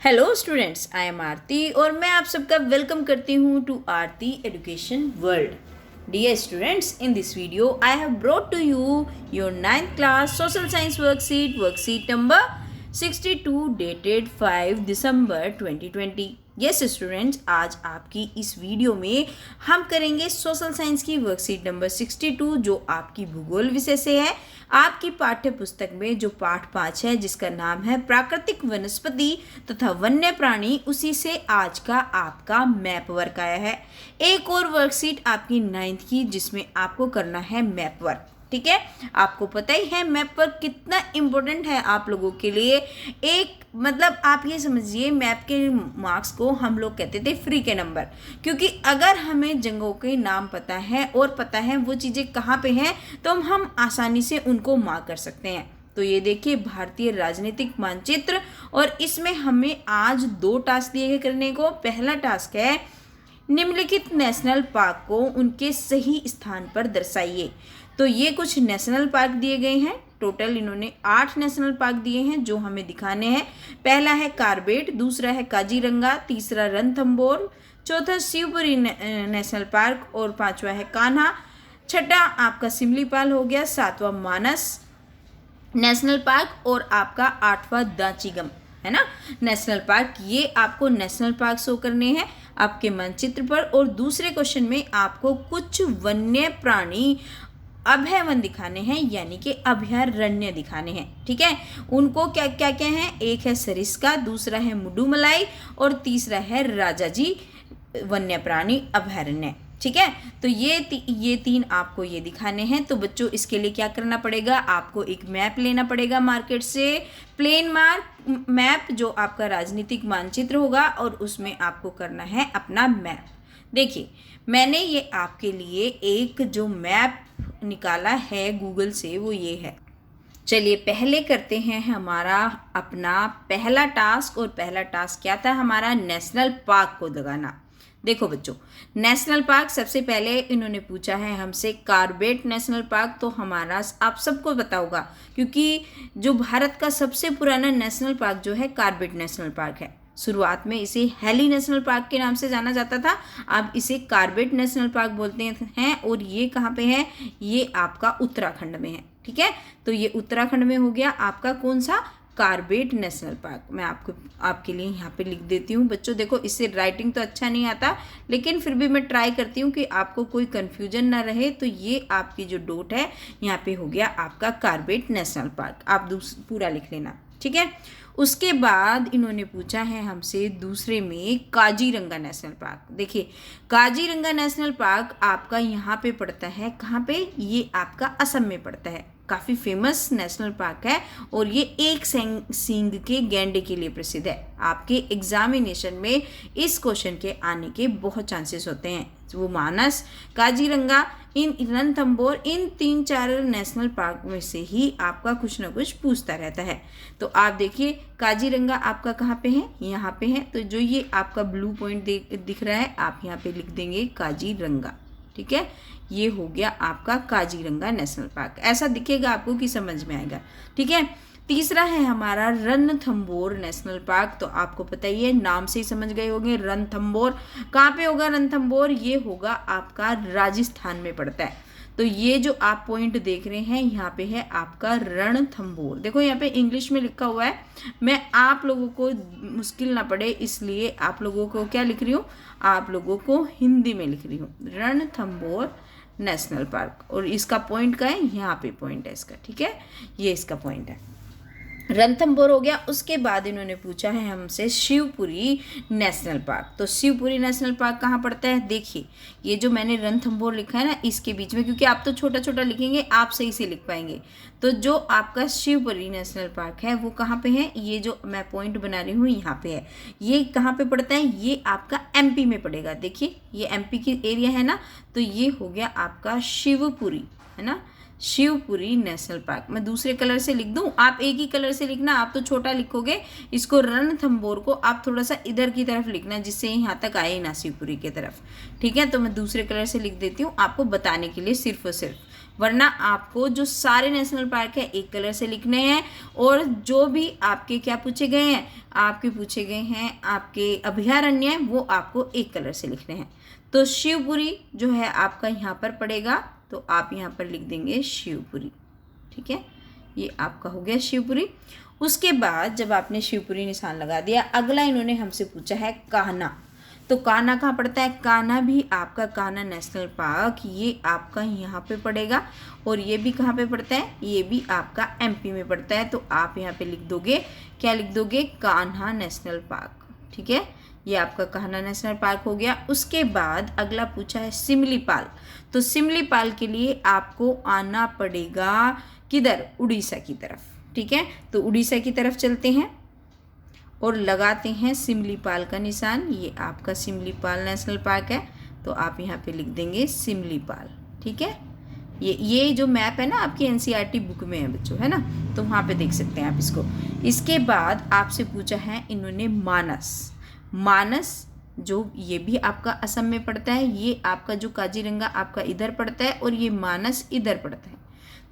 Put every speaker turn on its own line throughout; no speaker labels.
Hello students, I am Aarti और मैं आप सबका वेलकम करती हूँ to Aarti education world. Dear students, in this video I have brought to you your 9th class social science worksheet number 62 dated 5 December 2020। Yes students, आज आपकी इस video में हम करेंगे सोशल साइंस की वर्कशीट नंबर 62 जो आपकी भूगोल विषय से है। आपकी पाठ्य पुस्तक में जो पाठ 5 है जिसका नाम है प्राकृतिक वनस्पति तथा वन्य प्राणी, उसी से आज का आपका मैप वर्क आया है। एक और वर्कशीट आपकी 9th की जिसमें आपको करना है मैप वर्क। ठीक है, आपको पता ही है मैप वर्क कितना इम्पोर्टेंट है आप लोगों के लिए। एक मतलब आप ये समझिए, मैप के मार्क्स को हम लोग कहते थे फ्री के नंबर, क्योंकि अगर हमें जगहों के नाम पता है और पता है वो चीज़ें कहाँ पे हैं तो हम आसानी से उनको मार्क कर सकते हैं। तो ये देखिए भारतीय राजनीतिक मानचित्र, और इसमें हमें आज 2 टास्क दिए गए करने को। पहला टास्क है निम्नलिखित नेशनल पार्क को उनके सही स्थान पर दर्शाइए। तो ये कुछ नेशनल पार्क दिए गए हैं। टोटल इन्होंने 8 नेशनल पार्क दिए हैं जो हमें दिखाने हैं। पहला है कार्बेट, दूसरा है काजीरंगा, तीसरा रणथंभौर, चौथा शिवपुरी नेशनल पार्क और 5वां है कान्हा, छठा आपका सिमलीपाल हो गया, 7वां मानस नेशनल पार्क और आपका 8वां दांचीगम है ना नेशनल पार्क। ये आपको नेशनल पार्क शो करने हैं आपके मानचित्र पर। और दूसरे क्वेश्चन में आपको कुछ वन्य प्राणी अभयवन दिखाने हैं, यानी कि अभयारण्य दिखाने हैं। ठीक है, उनको क्या क्या क्या हैं? एक है सरिस्का, दूसरा है मुडुमलाई और तीसरा है राजाजी वन्य प्राणी अभयारण्य। ठीक है, तो ये 3 आपको ये दिखाने हैं। तो बच्चों, इसके लिए क्या करना पड़ेगा? आपको एक मैप लेना पड़ेगा मार्केट से, प्लेन मैप जो आपका राजनीतिक मानचित्र होगा, और उसमें आपको करना है अपना मैप। देखिए, मैंने ये आपके लिए एक जो मैप निकाला है गूगल से, वो ये है। चलिए पहले करते हैं हमारा अपना पहला टास्क। और पहला टास्क क्या था हमारा? नेशनल पार्क को लगाना। देखो बच्चों, नेशनल पार्क सबसे पहले इन्होंने पूछा है हमसे कार्बेट नेशनल पार्क। तो हमारा आप सबको पता होगा, क्योंकि जो भारत का सबसे पुराना नेशनल पार्क जो है कार्बेट नेशनल पार्क है। शुरुआत में इसे हैली नेशनल पार्क के नाम से जाना जाता था, अब इसे कार्बेट नेशनल पार्क बोलते हैं। और ये कहाँ पे है? ये आपका उत्तराखंड में है। ठीक है, तो ये उत्तराखंड में हो गया आपका कौन सा? Corbett national park. मैं आपके लिए यहाँ पे लिख देती हूँ। बच्चों देखो, इससे राइटिंग तो अच्छा नहीं आता, लेकिन फिर भी मैं ट्राई करती हूँ कि आपको कोई कन्फ्यूजन ना रहे। तो ये आपकी जो डॉट है यहाँ पे हो गया आपका कार्बेट नेशनल पार्क। आप पूरा लिख लेना। ठीक है, उसके बाद इन्होंने पूछा है हमसे दूसरे में काजीरंगा नेशनल पार्क। देखिए, काजीरंगा नेशनल पार्क आपका यहाँ पे पड़ता है। कहाँ पे? ये आपका असम में पड़ता है। काफ़ी फेमस नेशनल पार्क है और ये एक सींग के गैंडे के लिए प्रसिद्ध है। आपके एग्जामिनेशन में इस क्वेश्चन के आने के बहुत चांसेस होते हैं। वो मानस, काजीरंगा, रणथंभौर, इन 3-4 नेशनल पार्क में से ही आपका कुछ ना कुछ पूछता रहता है। तो आप देखिए, काजीरंगा आपका कहाँ पे है? यहाँ पे है। तो जो ये आपका ब्लू पॉइंट दिख रहा है, आप यहाँ पे लिख देंगे काजीरंगा। ठीक है, ये हो गया आपका काजीरंगा नेशनल पार्क। ऐसा दिखेगा आपको कि समझ में आएगा। ठीक है, तीसरा है हमारा रणथंभौर नेशनल पार्क। तो आपको पता ही है, नाम से ही समझ गए होंगे रणथंभौर। कहाँ पे होगा रणथंभौर? ये होगा आपका राजस्थान में पड़ता है। तो ये जो आप पॉइंट देख रहे हैं यहाँ पे है आपका रणथंभौर। देखो यहाँ पे इंग्लिश में लिखा हुआ है, मैं आप लोगों को मुश्किल ना पड़े इसलिए आप लोगों को क्या लिख रही हूँ? आप लोगों को हिंदी में लिख रही हूँ, रणथंभौर नेशनल पार्क। और इसका पॉइंट का है, यहाँ पे पॉइंट है इसका। ठीक है, ये इसका पॉइंट है। रणथंभौर हो गया। उसके बाद इन्होंने पूछा है हमसे शिवपुरी नेशनल पार्क। तो शिवपुरी नेशनल पार्क कहाँ पड़ता है? देखिए, ये जो मैंने रणथंभौर लिखा है ना, इसके बीच में, क्योंकि आप तो छोटा छोटा लिखेंगे, आप सही से लिख पाएंगे। तो जो आपका शिवपुरी नेशनल पार्क है वो कहाँ पे है? ये जो मैं पॉइंट बना रही हूँ यहाँ पे है। ये कहाँ पे पड़ता है? ये आपका एमपी में पड़ेगा। देखिए, ये एमपी की एरिया है ना, तो ये हो गया आपका शिवपुरी, है ना, शिवपुरी नेशनल पार्क। मैं दूसरे कलर से लिख दूं, आप एक ही कलर से लिखना। आप तो छोटा लिखोगे, इसको रणथंभौर को आप थोड़ा सा इधर की तरफ लिखना, जिससे यहाँ तक आए ना शिवपुरी की तरफ। ठीक है, तो मैं दूसरे कलर से लिख देती हूँ आपको बताने के लिए सिर्फ और सिर्फ। वरना आपको जो सारे नेशनल पार्क है एक कलर से लिखने हैं, और जो भी आपके क्या पूछे गए हैं, आपके पूछे गए हैं आपके अभयारण्य, वो आपको एक कलर से लिखने हैं। तो शिवपुरी जो है आपका यहाँ पर पड़ेगा, तो आप यहाँ पर लिख देंगे शिवपुरी। ठीक है, ये आपका हो गया शिवपुरी। उसके बाद जब आपने शिवपुरी निशान लगा दिया, अगला इन्होंने हमसे पूछा है कान्हा। तो कान्हा कहाँ पड़ता है? कान्हा भी आपका कान्हा नेशनल पार्क ये आपका यहाँ पे पड़ेगा, और ये भी कहाँ पे पड़ता है? ये भी आपका एमपी में पड़ता है। तो आप यहाँ पे लिख दोगे, क्या लिख दोगे? Kanha national park. ठीक है, ये आपका कान्हा नेशनल पार्क हो गया। उसके बाद अगला पूछा है सिमलीपाल। तो सिमलीपाल के लिए आपको आना पड़ेगा किधर? उड़ीसा की तरफ। ठीक है, तो उड़ीसा की तरफ चलते हैं और लगाते हैं सिमलीपाल का निशान। ये आपका सिमलीपाल नेशनल पार्क है, तो आप यहाँ पे लिख देंगे सिमलीपाल। ठीक है, ये जो मैप है ना आपकी एनसीईआरटी बुक में है बच्चों, है ना, तो वहाँ पे देख सकते हैं आप इसको। इसके बाद आपसे पूछा है इन्होंने मानस। मानस जो ये भी आपका असम में पड़ता है, ये आपका जो काजीरंगा आपका इधर पड़ता है, और ये मानस इधर पड़ता है।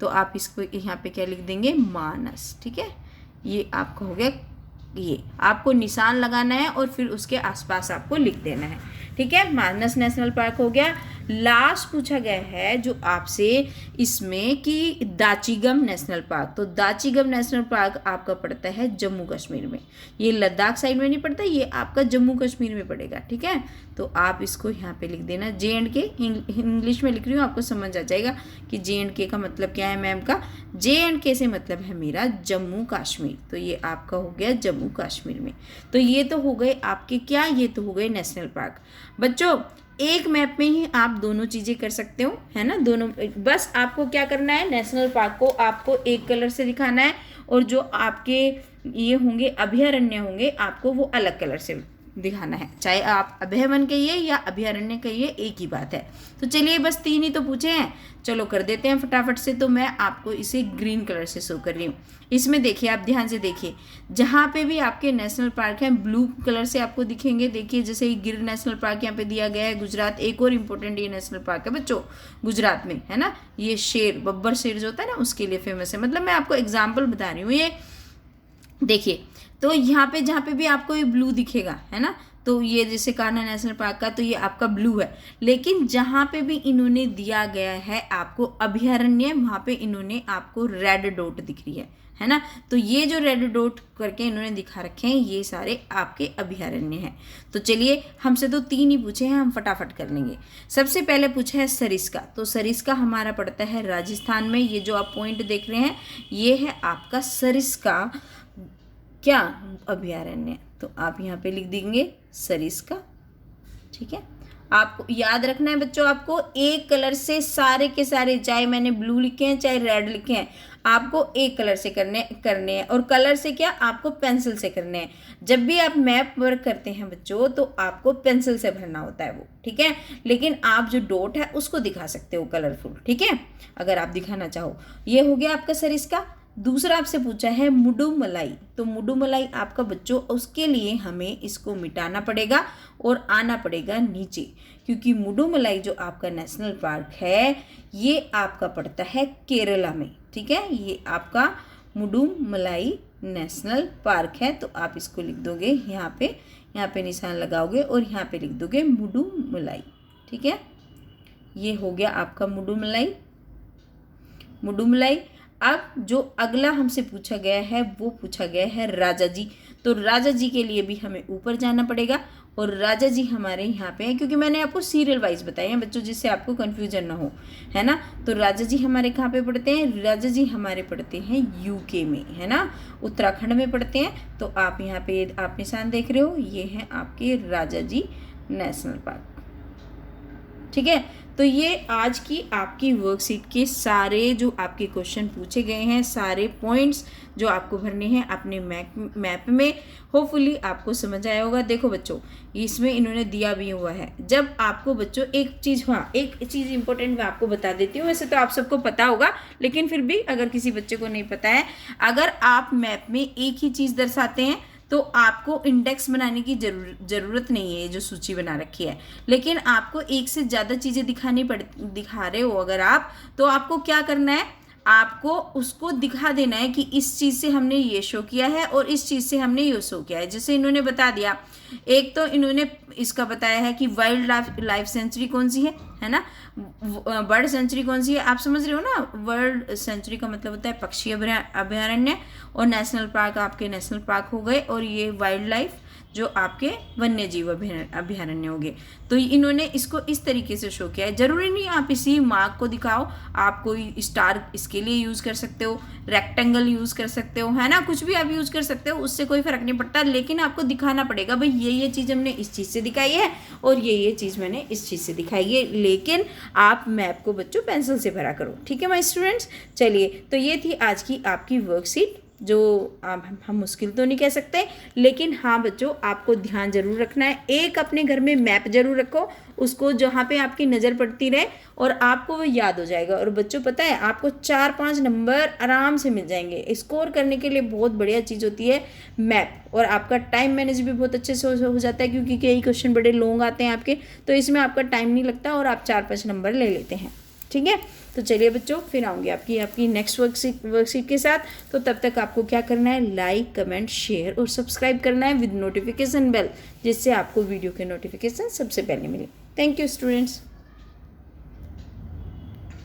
तो आप इसको यहाँ पे क्या लिख देंगे? मानस। ठीक है, ये आपका हो गया। ये आपको निशान लगाना है और फिर उसके आसपास आपको लिख देना है। ठीक है, मानस नेशनल पार्क हो गया। लास्ट पूछा गया है जो आपसे इसमें कि दाचीगम नेशनल पार्क। तो दाचीगम नेशनल पार्क आपका पड़ता है जम्मू कश्मीर में, ये लद्दाख साइड में नहीं पड़ता, ये आपका जम्मू कश्मीर में पड़ेगा। ठीक है, तो आप इसको यहाँ पे लिख देना JNK। इंग्लिश में लिख रही हूँ, आपको समझ आ जाएगा कि JNK का मतलब क्या है मैम का। JNK से मतलब है मेरा जम्मू कश्मीर, तो ये आपका हो गया जम्मू कश्मीर में। तो ये तो हो गए आपके क्या, ये तो हो गए नेशनल पार्क। बच्चों एक मैप में ही आप दोनों चीज़ें कर सकते हो, है ना, दोनों। बस आपको क्या करना है, नेशनल पार्क को आपको एक कलर से दिखाना है, और जो आपके ये होंगे अभयारण्य होंगे आपको वो अलग कलर से दिखाना है। चाहे आप अभय वन कहिए या अभयारण्य कहिए, एक ही बात है। तो चलिए बस 3 ही तो पूछे हैं, चलो कर देते हैं फटाफट से। तो मैं आपको इसे ग्रीन कलर से शो कर रही हूँ। इसमें देखिए, आप ध्यान से देखिए, जहाँ पे भी आपके नेशनल पार्क हैं ब्लू कलर से आपको दिखेंगे। देखिए जैसे ये गिर नेशनल पार्क यहाँ पे दिया गया है, गुजरात। एक और इम्पोर्टेंट ये नेशनल पार्क है बच्चों, गुजरात में, है ना। ये शेर, बब्बर शेर जो होता है ना, उसके लिए फेमस है। मतलब मैं आपको एग्जाम्पल बता रही हूँ। ये देखिए, तो यहाँ पे जहाँ पे भी आपको ये ब्लू दिखेगा, है ना, तो ये जैसे कान्हा नेशनल पार्क का, तो ये आपका ब्लू है। लेकिन जहाँ पे भी इन्होंने दिया गया है आपको अभयारण्य, वहाँ पे इन्होंने आपको रेड डॉट दिख रही है ना। तो ये जो रेड डॉट करके इन्होंने दिखा रखे हैं, ये सारे आपके अभयारण्य हैं। तो चलिए, हमसे तो 3 ही पूछे हैं, हम फटाफट कर लेंगे। सबसे पहले पूछा है सरिस्का। तो सरिस्का हमारा पड़ता है राजस्थान में। ये जो आप पॉइंट देख रहे हैं, ये है आपका सरिस्का क्या अभयारण्य। तो आप यहाँ पे लिख देंगे सरिस्का। ठीक है, आपको याद रखना है बच्चों, आपको एक कलर से सारे के सारे, चाहे मैंने ब्लू लिखे हैं चाहे रेड लिखे हैं, आपको एक कलर से करने हैं। और कलर से क्या, आपको पेंसिल से करने हैं। जब भी आप मैप वर्क करते हैं बच्चों, तो आपको पेंसिल से भरना होता है वो। ठीक है, लेकिन आप जो डॉट है उसको दिखा सकते हो कलरफुल। ठीक है, अगर आप दिखाना चाहो। ये हो गया आपका सरिस्का। दूसरा आपसे पूछा है मुडुमलाई। तो मुडुमलाई आपका बच्चों, उसके लिए हमें इसको मिटाना पड़ेगा और आना पड़ेगा नीचे, क्योंकि मुडुमलाई जो आपका नेशनल पार्क है ये आपका पड़ता है केरला में। ठीक है, ये आपका मुडुमलाई नेशनल पार्क है। तो आप इसको लिख दोगे यहाँ पे निशान लगाओगे और यहाँ पे लिख दोगे मुडुमलाई। ठीक है, ये हो गया आपका मुडुमलाई। अब जो अगला हमसे पूछा गया है वो पूछा गया है राजा जी। तो राजा जी के लिए भी हमें ऊपर जाना पड़ेगा, और राजा जी हमारे यहाँ पे हैं, क्योंकि मैंने आपको सीरियल वाइज बताए हैं बच्चों, जिससे आपको कंफ्यूजन ना हो, है ना। तो राजा जी हमारे कहाँ पे पढ़ते हैं? राजा जी हमारे पढ़ते हैं यूके में, है ना, उत्तराखंड में पढ़ते हैं। तो आप यहाँ पे आप निशान देख रहे हो, ये हैं आपके राजा जी नेशनल पार्क। ठीक है, तो ये आज की आपकी वर्कशीट के सारे जो आपके क्वेश्चन पूछे गए हैं, सारे पॉइंट्स जो आपको भरने हैं अपने मैप में, होपफुली आपको समझ आया होगा। देखो बच्चों, इसमें इन्होंने दिया भी हुआ है। जब आपको बच्चों एक चीज़ इंपॉर्टेंट मैं आपको बता देती हूँ। वैसे तो आप सबको पता होगा, लेकिन फिर भी अगर किसी बच्चे को नहीं पता है, अगर आप मैप में एक ही चीज़ दर्शाते हैं तो आपको इंडेक्स बनाने की ज़रूरत नहीं है, जो सूची बना रखी है। लेकिन आपको एक से ज़्यादा चीज़ें दिखा रहे हो अगर आप, तो आपको क्या करना है, आपको उसको दिखा देना है कि इस चीज़ से हमने ये शो किया है और इस चीज़ से हमने ये शो किया है। जैसे इन्होंने बता दिया, एक तो इन्होंने इसका बताया है कि वाइल्ड लाइफ सेंचुरी कौन सी है ना, बर्ड सेंचुरी कौन सी है, आप समझ रहे हो ना। वर्ल्ड सेंचुरी का मतलब होता है पक्षी अभयारण्य, और नेशनल पार्क आपके नेशनल पार्क हो गए, और ये वाइल्ड लाइफ जो आपके वन्य जीव अभयारण्य हो गए। तो इन्होंने इसको इस तरीके से शो किया है। जरूरी नहीं आप इसी मार्क को दिखाओ, आप कोई स्टार इसके लिए यूज़ कर सकते हो, रेक्टेंगल यूज़ कर सकते हो, है ना, कुछ भी आप यूज़ कर सकते हो, उससे कोई फ़र्क नहीं पड़ता। लेकिन आपको दिखाना पड़ेगा भाई ये चीज़ हमने इस चीज़ से दिखाई है और ये चीज़ मैंने इस चीज़ से दिखाई है। लेकिन आप मैप को बच्चों पेंसिल से भरा करो, ठीक है माय स्टूडेंट्स। चलिए, तो ये थी आज की आपकी वर्कशीट, जो हम मुश्किल तो नहीं कह सकते, लेकिन हाँ बच्चों आपको ध्यान जरूर रखना है। एक अपने घर में मैप जरूर रखो, उसको जहाँ पे आपकी नज़र पड़ती रहे और आपको वो याद हो जाएगा। और बच्चों पता है आपको 4-5 नंबर आराम से मिल जाएंगे। स्कोर करने के लिए बहुत बढ़िया चीज़ होती है मैप, और आपका टाइम मैनेज भी बहुत अच्छे से हो जाता है, क्योंकि कई क्वेश्चन बड़े लॉन्ग आते हैं आपके, तो इसमें आपका टाइम नहीं लगता और आप 4-5 नंबर ले लेते हैं, ठीक है। तो चलिए बच्चों, फिर आऊँगी आपकी नेक्स्ट वर्कशीट के साथ। तो तब तक आपको क्या करना है, लाइक, कमेंट, शेयर और सब्सक्राइब करना है विद नोटिफिकेशन बेल, जिससे आपको वीडियो के नोटिफिकेशन सबसे पहले मिले। Thank you students.